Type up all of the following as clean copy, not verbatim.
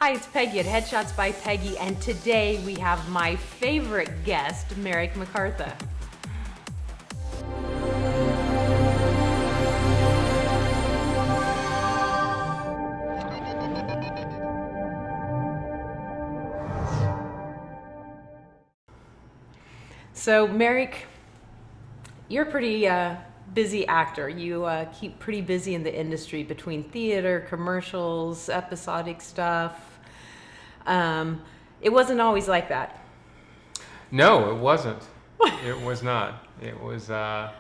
Hi, it's Peggy at Headshots by Peggy, and today we have my favorite guest, Merrick McCartha. So, Merrick, you're a pretty busy actor. You keep pretty busy in the industry between theater, commercials, episodic stuff. It wasn't always like that. No, it wasn't. It was not. It was a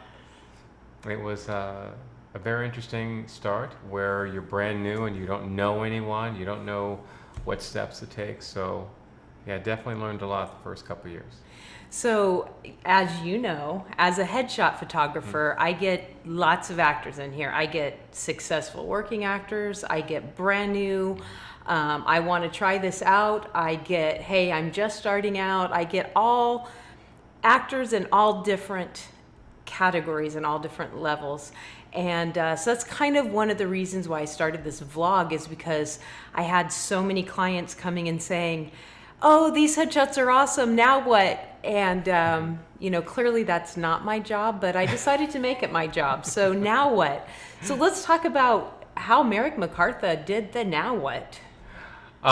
very interesting start where you're brand new and you don't know anyone. You don't know what steps to take. So, yeah, definitely learned a lot the first couple of years. So, as you know, as a headshot photographer, I get lots of actors in here. I get successful working actors. I get brand new. I want to try this out. I get, hey, I'm just starting out. I get all actors in all different categories and all different levels. And so that's kind of one of the reasons why I started this vlog, is because I had so many clients coming and saying, oh, these headshots are awesome, now what? And, clearly that's not my job, but I decided to make it my job. So now what? So let's talk about how Merrick McCartha did the now what. You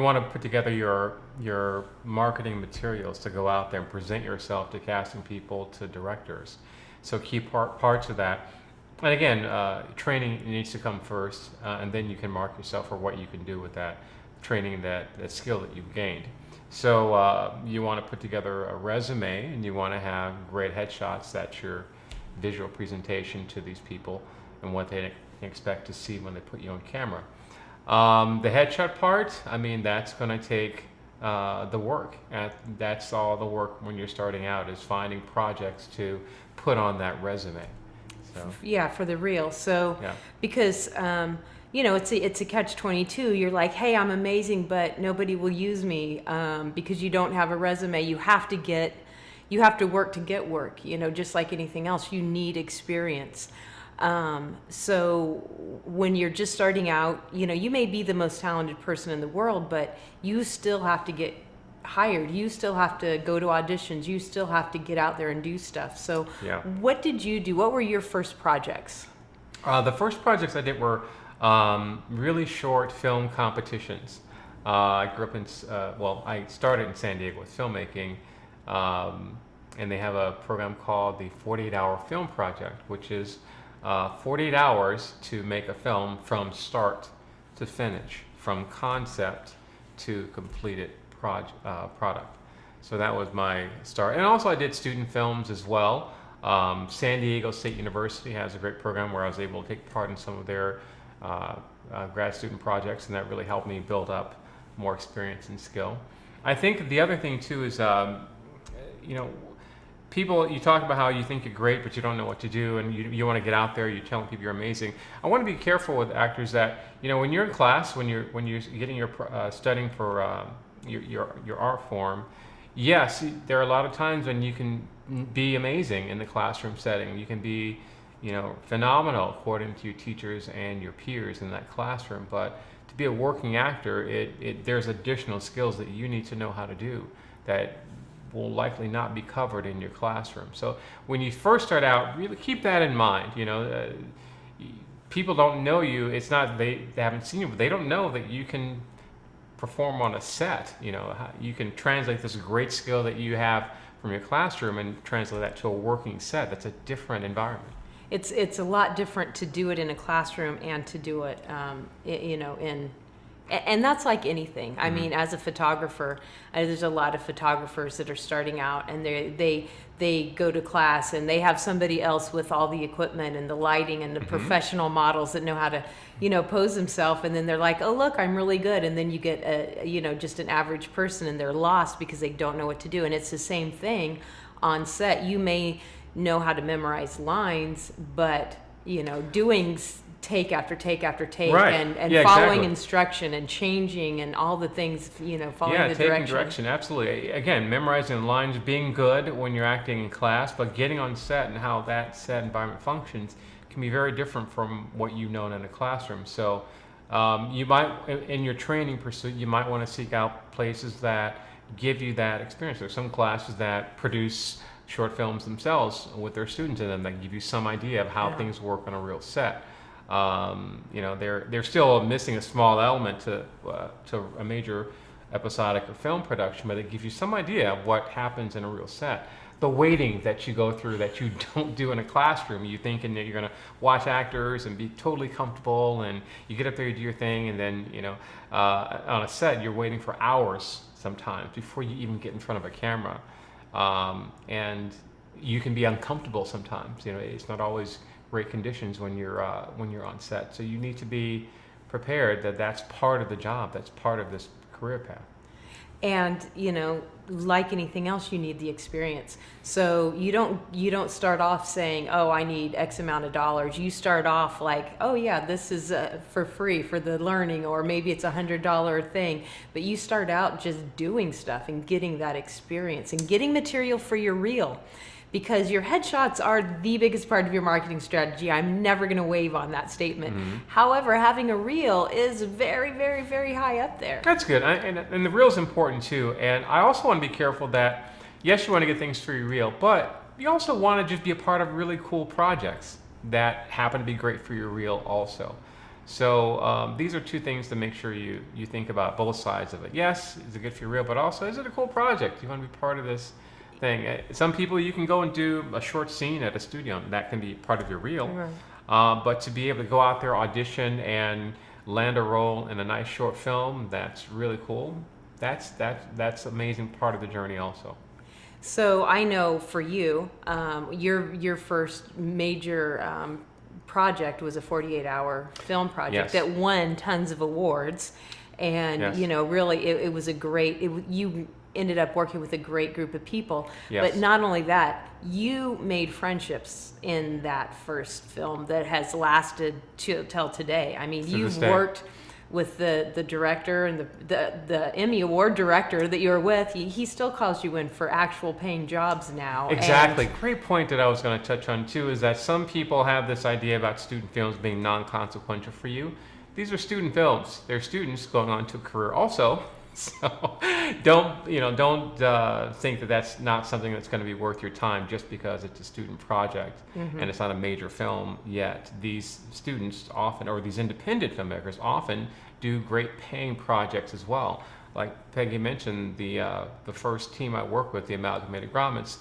want to put together your marketing materials to go out there and present yourself to casting people, to directors. So key parts of that. And again, training needs to come first, and then you can mark yourself for what you can do with that training, that skill that you've gained. So you want to put together a resume, and you want to have great headshots. That's your visual presentation to these people and what they expect to see when they put you on camera. The headshot part, that's going to take the work. That's all the work when you're starting out, is finding projects to put on that resume. So. Yeah, for the real. So, yeah. Because, it's a catch-22. You're like, hey, I'm amazing, but nobody will use me because you don't have a resume. You have to work to get work. Just like anything else, you need experience. So when you're just starting out, you may be the most talented person in the world, but you still have to get hired. You still have to go to auditions. You still have to get out there and do stuff. So yeah. What did you do? What were your first projects? The first projects I did were really short film competitions. I grew up I started in San Diego with filmmaking, and they have a program called the 48-Hour Film Project, which is 48 hours to make a film from start to finish, from concept to completed product. So that was my start. And also I did student films as well. San Diego State University has a great program where I was able to take part in some of their grad student projects, and that really helped me build up more experience and skill. I think the other thing too is, people, you talk about how you think you're great, but you don't know what to do, and you want to get out there. You're telling people you're amazing. I want to be careful with actors that, when you're in class, when you're getting your studying for your art form. Yes, there are a lot of times when you can be amazing in the classroom setting. You can be, phenomenal according to your teachers and your peers in that classroom. But to be a working actor, there's additional skills that you need to know how to do that will likely not be covered in your classroom. So when you first start out, really keep that in mind. People don't know you. It's not they haven't seen you, but they don't know that you can perform on a set. You can translate this great skill that you have from your classroom and translate that to a working set. That's a different environment. It's a lot different to do it in a classroom and to do it, and that's like anything. I mean, as a photographer, there's a lot of photographers that are starting out, and they go to class and they have somebody else with all the equipment and the lighting and the professional models that know how to, pose themselves, and then they're like, oh look, I'm really good, and then you get just an average person, and they're lost because they don't know what to do. And it's the same thing on set. You may know how to memorize lines, but doing take after take after take, right. and yeah, following exactly. instruction and changing and all the things, following the taking direction. direction, absolutely. Again, memorizing the lines, being good when you're acting in class, but getting on set and how that set environment functions can be very different from what you've known in a classroom. So You might, in your training pursuit, you might want to seek out places that give you that experience. There's some classes that produce short films themselves with their students in them that give you some idea of how things work on a real set. They're still missing a small element to a major episodic or film production, but it gives you some idea of what happens in a real set. The waiting that you go through that you don't do in a classroom. You thinking that you're going to watch actors and be totally comfortable, and you get up there, you do your thing, and then on a set you're waiting for hours sometimes before you even get in front of a camera, and you can be uncomfortable sometimes. It's not always great conditions when you're on set. So you need to be prepared that that's part of the job. That's part of this career path. And like anything else, you need the experience. So you don't start off saying, oh, I need X amount of dollars. You start off like, oh yeah, this is for free for the learning, or maybe it's $100 thing. But you start out just doing stuff and getting that experience and getting material for your reel. Because your headshots are the biggest part of your marketing strategy. I'm never going to wave on that statement. Mm-hmm. However, having a reel is very, very, very high up there. That's good. And the reel is important too. And I also want to be careful that, yes, you want to get things for your reel, but you also want to just be a part of really cool projects that happen to be great for your reel also. So these are two things to make sure you think about both sides of it. Yes, is it good for your reel, but also, is it a cool project? You want to be part of this thing. Some people, you can go and do a short scene at a studio, and that can be part of your reel. Right. But to be able to go out there, audition, and land a role in a nice short film, that's really cool. That's amazing part of the journey also. So I know for you, your first major project was a 48-hour film project that won tons of awards, and really it was a great. You ended up working with a great group of people. Yes. But not only that, you made friendships in that first film that has lasted till today. I mean, you've worked with the director and the Emmy Award director that you were with. He still calls you in for actual paying jobs now. Exactly. Great point that I was going to touch on too, is that some people have this idea about student films being non-consequential for you. These are student films. They're students going on to a career also. So don't think that that's not something that's going to be worth your time just because it's a student project and it's not a major film yet. These students often, or these independent filmmakers often, do great paying projects as well. Like Peggy mentioned, the first team I worked with, the Amalgamated Grommets,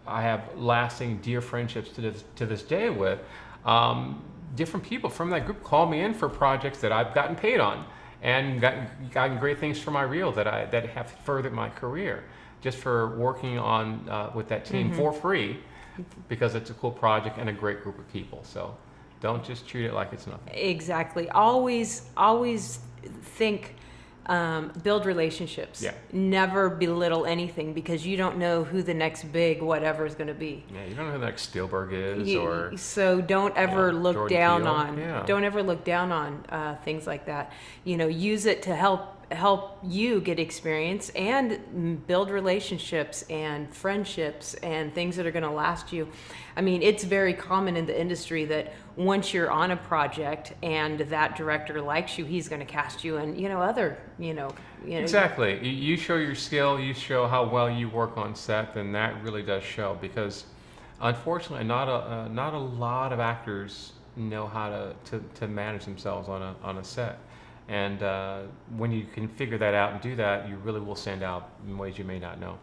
I have lasting, dear friendships to this day with. Different people from that group call me in for projects that I've gotten paid on, and gotten great things for my reel that have furthered my career just for working on with that team for free, because it's a cool project and a great group of people. So don't just treat it like it's nothing. Exactly. Always think, build relationships. Yeah. Never belittle anything, because you don't know who the next big whatever is going to be. Yeah, you don't know who the next Spielberg is, so don't ever look down on. Don't ever look down on things like that. Use it to help you get experience and build relationships and friendships and things that are going to last you. I mean, it's very common in the industry that once you're on a project and that director likes you, he's going to cast you in, Exactly. You show your skill, you show how well you work on set, and that really does show, because unfortunately not a lot of actors know how to manage themselves on a set. And when you can figure that out and do that, you really will stand out in ways you may not know.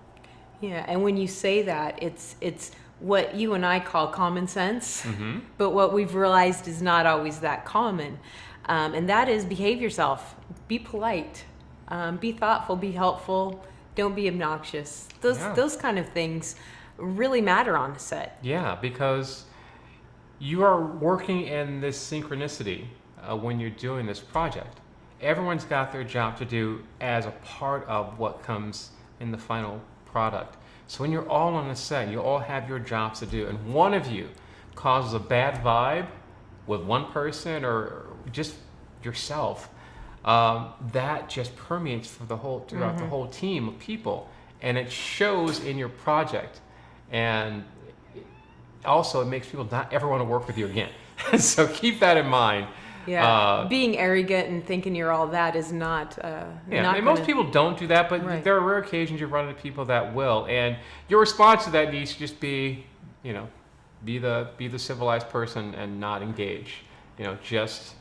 Yeah, and when you say that, it's what you and I call common sense, but what we've realized is not always that common. And that is, behave yourself, be polite, be thoughtful, be helpful, don't be obnoxious. Those kind of things really matter on the set. Yeah, because you are working in this synchronicity when you're doing this project. Everyone's got their job to do as a part of what comes in the final product. So when you're all on a set, you all have your jobs to do, and one of you causes a bad vibe with one person or just yourself, that just permeates throughout the whole team of people, and it shows in your project. And also, it makes people not ever want to work with you again. So keep that in mind. Yeah, being arrogant and thinking you're all that is not. Not and most people don't do that, but Right. there are rare occasions you run into people that will, and your response to that needs to just be, be the civilized person and not engage. Just,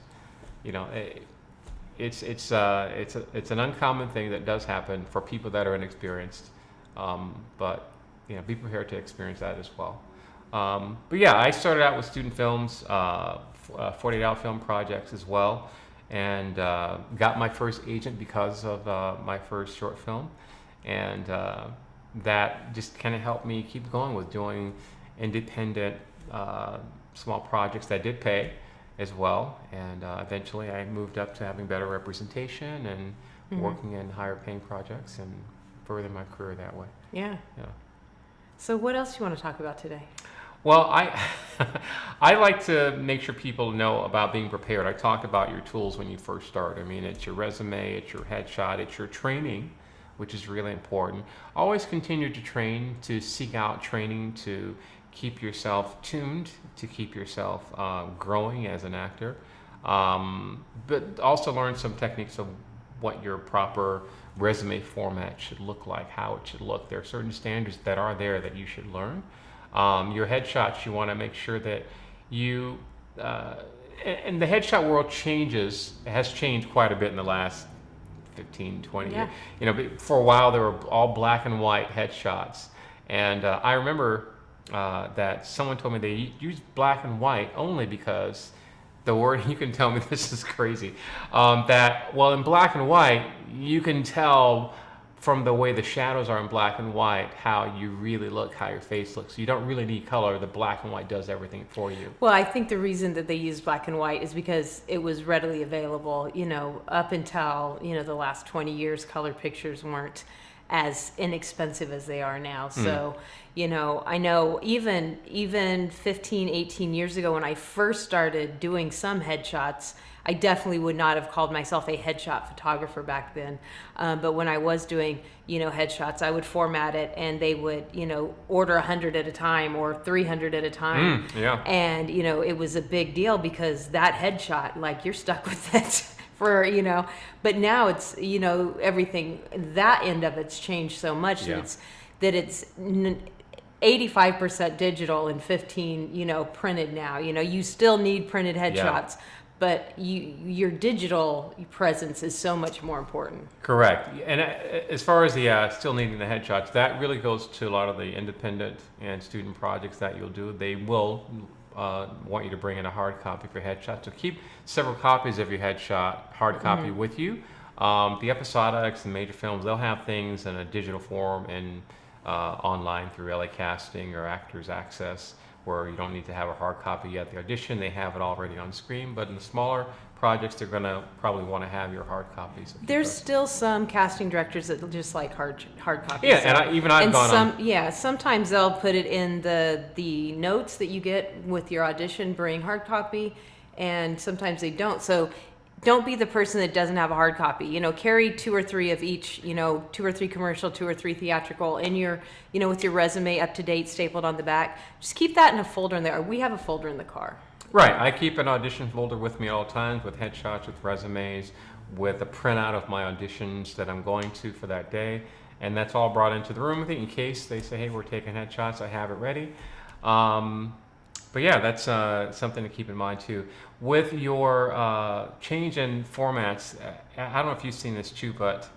it's an uncommon thing that does happen for people that are inexperienced, but be prepared to experience that as well. But yeah, I started out with student films, 48-hour film projects as well, and got my first agent because of my first short film, and that just kind of helped me keep going with doing independent small projects that did pay as well, and eventually I moved up to having better representation and working in higher paying projects and further my career that way. Yeah. Yeah. So what else do you want to talk about today? Well, I like to make sure people know about being prepared. I talked about your tools when you first start. I mean, it's your resume, it's your headshot, it's your training, which is really important. Always continue to train, to seek out training, to keep yourself tuned, to keep yourself growing as an actor, but also learn some techniques of what your proper resume format should look like, how it should look. There are certain standards that are there that you should learn. Your headshots, you want to make sure that you, and the headshot world has changed quite a bit in the last 15, 20 years. But for a while there were all black and white headshots. And I remember that someone told me they use black and white only because the word, you can tell me this is crazy, in black and white, you can tell from the way the shadows are in black and white, how you really look, how your face looks. You don't really need color. The black and white does everything for you. Well, I think the reason that they use black and white is because it was readily available. Up until, the last 20 years, color pictures weren't as inexpensive as they are now. So, I know even 15, 18 years ago when I first started doing some headshots, I definitely would not have called myself a headshot photographer back then. But when I was doing, headshots, I would format it and they would, order 100 at a time or 300 at a time. And, it was a big deal because that headshot, like, you're stuck with it for, but now it's, everything, that end of it's changed so much that it's 85% digital and 15, printed now. You still need printed headshots. But your digital presence is so much more important. Correct. And as far as the still needing the headshots, that really goes to a lot of the independent and student projects that you'll do. They will want you to bring in a hard copy for headshots. So keep several copies of your headshot hard copy with you. The episodics and major films, they'll have things in a digital form and online through LA Casting or Actors Access, where you don't need to have a hard copy at the audition. They have it already on screen, but in the smaller projects, they're gonna probably want to have your hard copies. There's still some casting directors that just like hard copies. Yeah, and I've gone on. Yeah, sometimes they'll put it in the notes that you get with your audition, bring hard copy, and sometimes they don't. So don't be the person that doesn't have a hard copy. Carry 2 or 3 of each, 2 or 3 commercial, 2 or 3 theatrical in your, with your resume up to date stapled on the back. Just keep that in a folder in there. We have a folder in the car. Right. I keep an audition folder with me at all times with headshots, with resumes, with a printout of my auditions that I'm going to for that day. And that's all brought into the room with me in case they say, hey, we're taking headshots. I have it ready. But yeah, that's something to keep in mind too. With your change in formats, I don't know if you've seen this too, but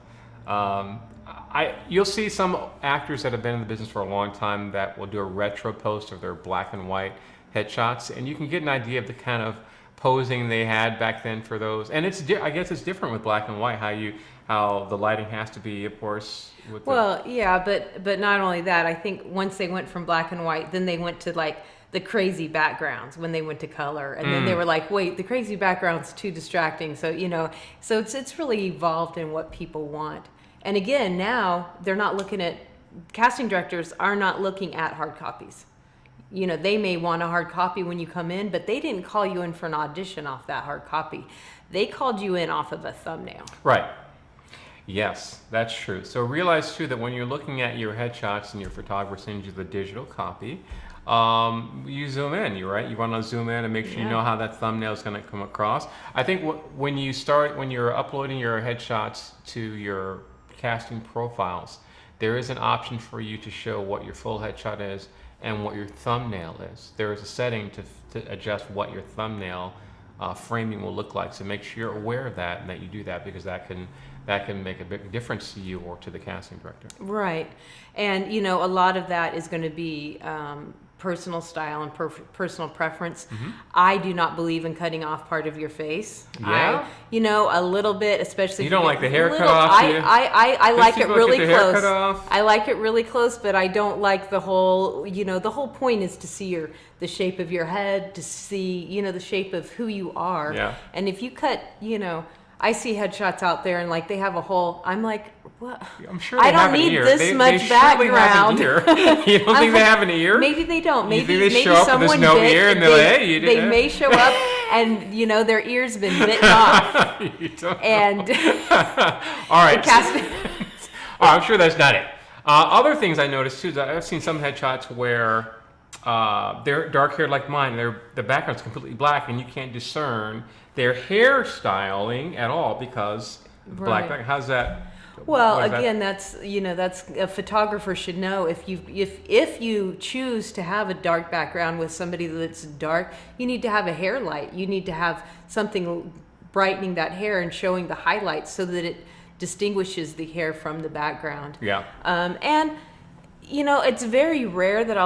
you'll see some actors that have been in the business for a long time that will do a retro post of their black and white headshots, and you can get an idea of the kind of posing they had back then for those. And I guess it's different with black and white, how the lighting has to be, of course. Yeah, but not only that, I think once they went from black and white, then they went to like the crazy backgrounds when they went to color, and then they were like, wait, the crazy background's too distracting. So so it's really evolved in what people want. And again, now they're not looking at, casting directors are not looking at hard copies. They may want a hard copy when you come in, but they didn't call you in for an audition off that hard copy. They called you in off of a thumbnail. Right. Yes, that's true. So realize too that when you're looking at your headshots and your photographer sends you the digital copy, you zoom in. You right. You want to zoom in and make sure you know how that thumbnail is going to come across. I think when you're uploading your headshots to your casting profiles, there is an option for you to show what your full headshot is and what your thumbnail is. There is a setting to adjust what your thumbnail framing will look like. So make sure you're aware of that and that you do that, because that can make a big difference to you or to the casting director. Right. And, you know, a lot of that is going to be personal style and personal preference. I do not believe in cutting off part of your face. Yeah? You know, a little bit, especially You if don't get like the hair little- cut off, do you? I like it people really get their hair close. cut off? I like it really close, but I don't like the whole, you know, the whole point is to see the shape of your head, to see, you know, the shape of who you are. Yeah. And if you cut, you know, I see headshots out there and like they have a whole, I'm like, what? I'm sure they I don't have an need ear. this much they surely background. Have an ear. You don't think they have an ear? Maybe they don't. You think Maybe they show up and there's someone no bit, ear and they're like, hey, you did they that? may show up and you know their ear's been bitten off. You don't And all right. casting. Oh, I'm sure that's not it. Other things I noticed too is that I've seen some headshots where they're dark haired like mine. The background's completely black and you can't discern their hairstyling at all because black Right. back. How's that? Well, what is that? again, that's a photographer should know if you choose to have a dark background with somebody that's dark, you need to have a hair light. You need to have something brightening that hair and showing the highlights so that it distinguishes the hair from the background. Yeah. And you know, it's very rare that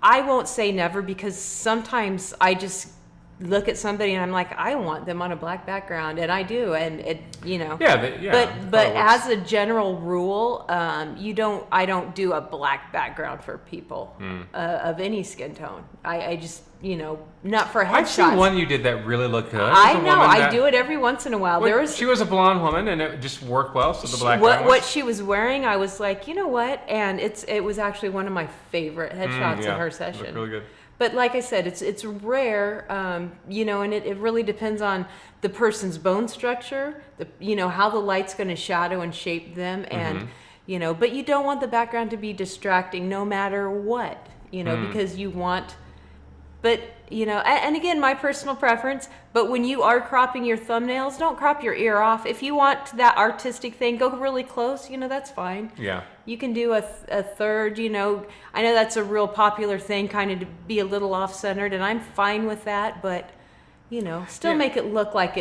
I won't say never, because sometimes I just look at somebody and I'm like, I want them on a black background, and I do, and it, you know. Yeah. But as a general rule, I don't do a black background for people of any skin tone. I just, you know, not for headshots. I've seen one you did that really looked good. I There's a know. woman I that- do it every once in a while. She was a blonde woman, and it just worked well. So the black what she was wearing, I was like, you know what? And it was actually one of my favorite headshots in her session. Looked really good. But like I said, it's rare, you know, and it really depends on the person's bone structure, you know, how the light's going to shadow and shape them, and you know, but you don't want the background to be distracting no matter what, you know, because you want. But, you know, and again, my personal preference, but when you are cropping your thumbnails, don't crop your ear off. If you want that artistic thing, go really close, you know, that's fine. Yeah. You can do a third, you know. I know that's a real popular thing, kind of to be a little off-centered, and I'm fine with that, but, you know, still make it look like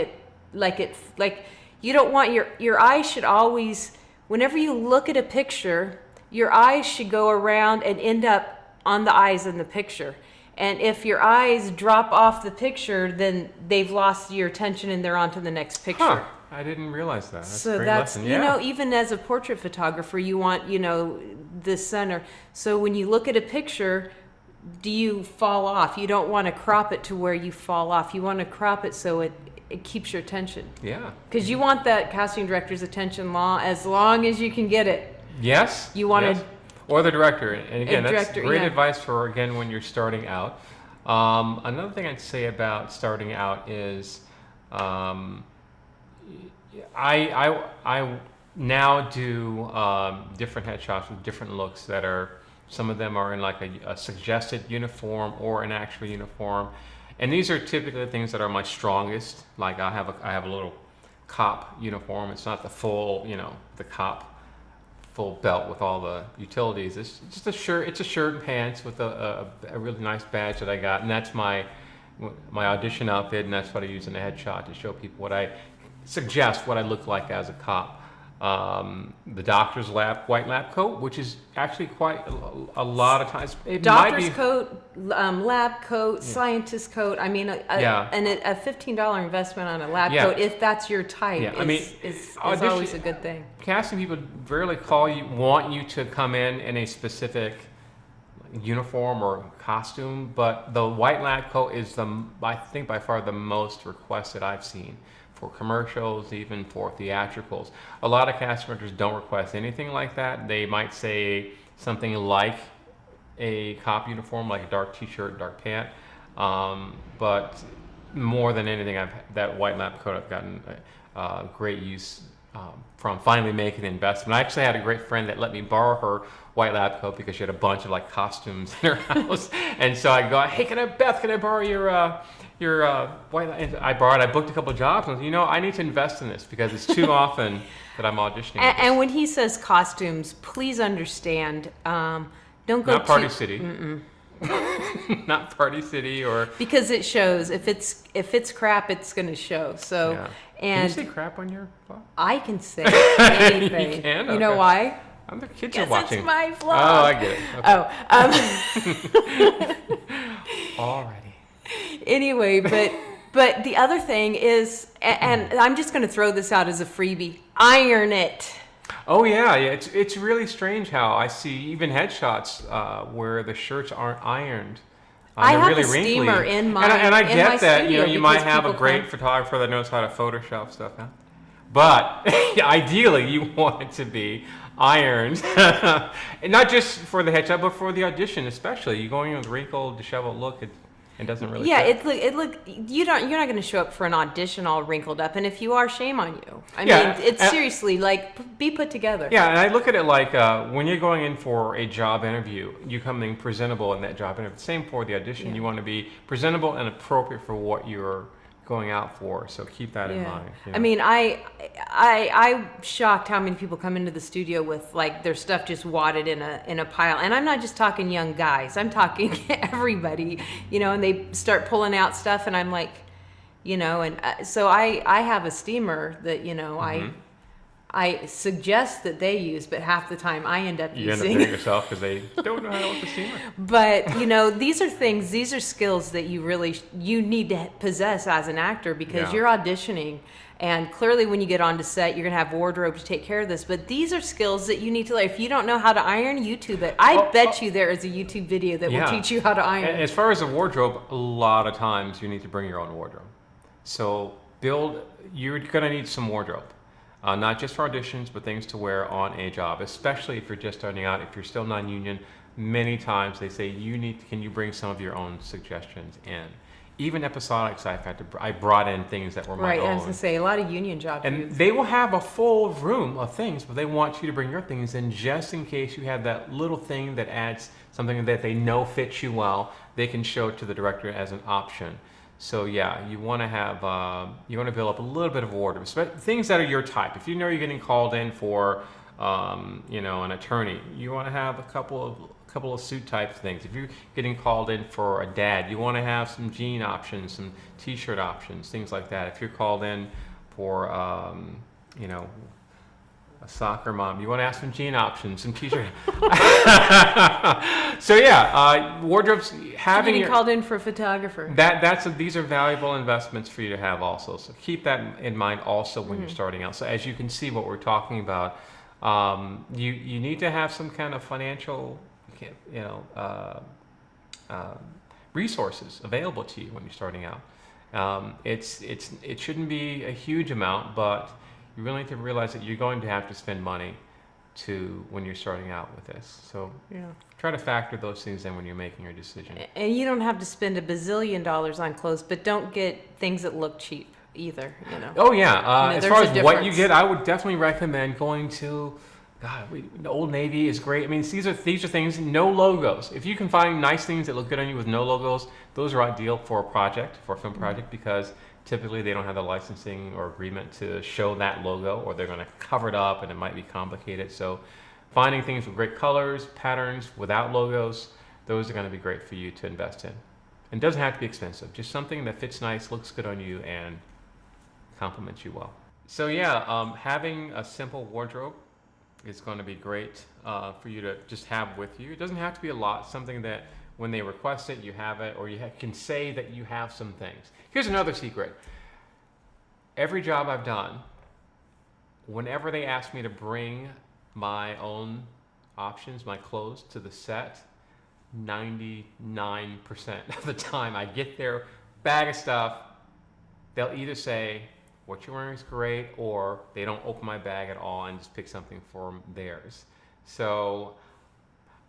you don't want your eyes should always, whenever you look at a picture, your eyes should go around and end up on the eyes in the picture. And if your eyes drop off the picture, then they've lost your attention and they're on to the next picture. Huh. I didn't realize that. That's a So great that's, lesson. you Yeah. know, even as a portrait photographer, you want, you know, the center. So when you look at a picture, do you fall off? You don't want to crop it to where you fall off. You want to crop it so it keeps your attention. Yeah. Because you want that casting director's attention as long as you can get it. Yes. You want yes. to. Or the director. And again, that's director, great yeah. advice for, again, when you're starting out. Another thing I'd say about starting out is I now do different headshots with different looks that are, some of them are in like a suggested uniform or an actual uniform. And these are typically the things that are my strongest. Like I have a little cop uniform. It's not the full, you know, the cop full belt with all the utilities. It's just a shirt. It's a shirt and pants with a really nice badge that I got, and that's my audition outfit, and that's what I use in the headshot to show people what I suggest what I look like as a cop. The doctor's white lab coat, which is actually quite a lot of times. It Doctor's might be, coat, lab coat, scientist coat. I mean, a $15 investment on a lab coat, if that's your type, is always a good thing. Casting people rarely want you to come in a specific uniform or costume, but the white lab coat is I think by far the most requested I've seen. For commercials, even for theatricals. A lot of casting directors don't request anything like that. They might say something like a cop uniform, like a dark t-shirt, dark pant. But more than anything, that white lab coat I've gotten great use from finally making the investment. I actually had a great friend that let me borrow her white lab coat because she had a bunch of like costumes in her house, and so I go, hey, can I borrow your white lab? And I borrowed. I booked a couple of jobs, and I need to invest in this because it's too often that I'm auditioning. And when he says costumes, please understand, don't go not Party City. Not Party City or because it shows. If it's crap, it's going to show. So yeah. and can you say crap on your vlog? I can say anything. You can? You know Okay. why? The kids are Because watching. it's my vlog. Oh, I get it. Okay. Oh. Alrighty. Anyway, but the other thing is, and I'm just going to throw this out as a freebie. Iron it. Oh yeah. It's really strange how I see even headshots where the shirts aren't ironed. I they're have really a wrinkly. steamer in my and I in get my that studio you might because have a people great come- photographer that knows how to Photoshop stuff, huh? But ideally you want it to be ironed, and not just for the headshot, but for the audition, especially. You going in with wrinkled, disheveled look, it doesn't really. Yeah, fit. it look. You're not going to show up for an audition all wrinkled up, and if you are, shame on you. I Yeah, mean, it's seriously like be put together. Yeah, and I look at it like when you're going in for a job interview, you come in presentable in that job interview. Same for the audition. Yeah. You want to be presentable and appropriate for what you're going out for. So keep that in mind. I mean, I'm shocked how many people come into the studio with like their stuff just wadded in a pile. And I'm not just talking young guys. I'm talking everybody, and they start pulling out stuff and I'm like, and so I have a steamer that, I suggest that they use, but half the time I end up you using. end up doing it yourself because they don't know how to work the steamer. But these are skills that you need to possess as an actor because Yeah. you're auditioning, and clearly when you get onto set, you're gonna have wardrobe to take care of this. But these are skills that you need to learn. If you don't know how to iron, YouTube it. I bet you there is a YouTube video that will teach you how to iron. And as far as the wardrobe, a lot of times you need to bring your own wardrobe. So you're gonna need some wardrobe. Not just for auditions, but things to wear on a job, especially if you're just starting out. If you're still non-union, many times they say can you bring some of your own suggestions in? Even episodics, I brought in things that were my Right, own. I was gonna say a lot of union jobs. And they will have a full room of things, but they want you to bring your things in just in case you have that little thing that adds something that they know fits you well. They can show it to the director as an option. So yeah, you want to build up a little bit of wardrobe, things that are your type. If you know you're getting called in for, an attorney, you want to have a couple of suit type things. If you're getting called in for a dad, you want to have some jean options, some t-shirt options, things like that. If you're called in for, a soccer mom, you want to have some jean options, some t-shirt. So yeah, wardrobes having getting called in for a photographer. These are valuable investments for you to have also. So keep that in mind also when you're starting out. So as you can see, what we're talking about, you need to have some kind of financial, resources available to you when you're starting out. It shouldn't be a huge amount, but you really need to realize that you're going to have to spend money when you're starting out with this. So try to factor those things in when you're making your decision. And you don't have to spend $1 bazillion on clothes, but don't get things that look cheap either. Oh yeah. As there's far a as what you difference. get, I would definitely recommend going to. The Old Navy is great. I mean, these are things, no logos. If you can find nice things that look good on you with no logos, those are ideal for a film project, because typically they don't have the licensing or agreement to show that logo, or they're going to cover it up and it might be complicated. So finding things with great colors, patterns, without logos, those are going to be great for you to invest in. And it doesn't have to be expensive, just something that fits nice, looks good on you, and compliments you well. So yeah, having a simple wardrobe is going to be great for you to just have with you. It doesn't have to be a lot, something that when they request it, you have it, or you can say that you have some things. Here's another secret. Every job I've done, whenever they ask me to bring my own options, my clothes to the set, 99% of the time I get their bag of stuff, they'll either say, what you're wearing is great, or they don't open my bag at all and just pick something from theirs. So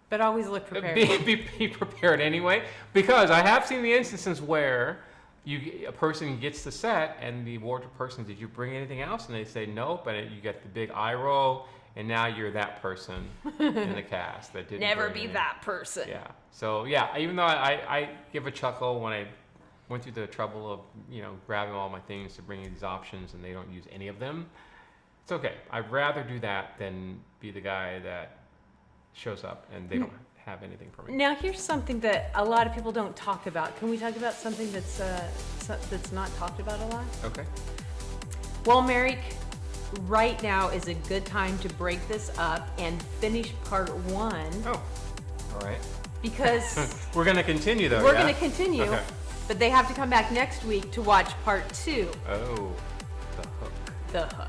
But always look prepared. be prepared anyway, because I have seen the instances where a person gets the set, and the wardrobe person, did you bring anything else? And they say nope, and you get the big eye roll, and now you're that person in the cast that didn't Never bring be anything. that person. Yeah. So yeah, even though I give a chuckle when I went through the trouble of grabbing all my things to bring you these options, and they don't use any of them. It's okay. I'd rather do that than be the guy that shows up and they don't have anything for me. Now, here's something that a lot of people don't talk about. Can we talk about something that's not talked about a lot? Okay. Well, Merrick, right now is a good time to break this up and finish part 1. Oh, all right. Because we're going to continue, though. we're yeah? going to continue, Okay. but they have to come back next week to watch part 2. Oh, the hook. The hook.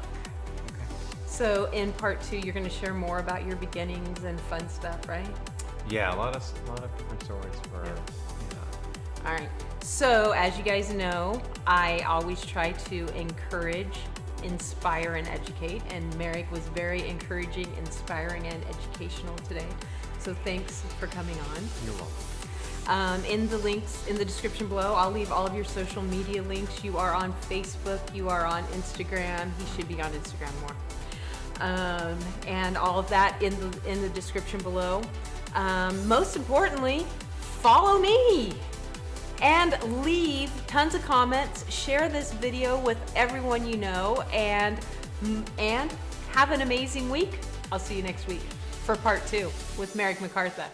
So in part 2, you're going to share more about your beginnings and fun stuff, right? Yeah, a lot of different stories for. All right. So as you guys know, I always try to encourage, inspire, and educate. And Merrick was very encouraging, inspiring, and educational today. So thanks for coming on. You're welcome. In the links in the description below, I'll leave all of your social media links. You are on Facebook. You are on Instagram. He should be on Instagram more. And all of that in the description below. Most importantly, follow me and leave tons of comments. Share this video with everyone you know, and have an amazing week. I'll see you next week for part 2 with Merrick McCartha.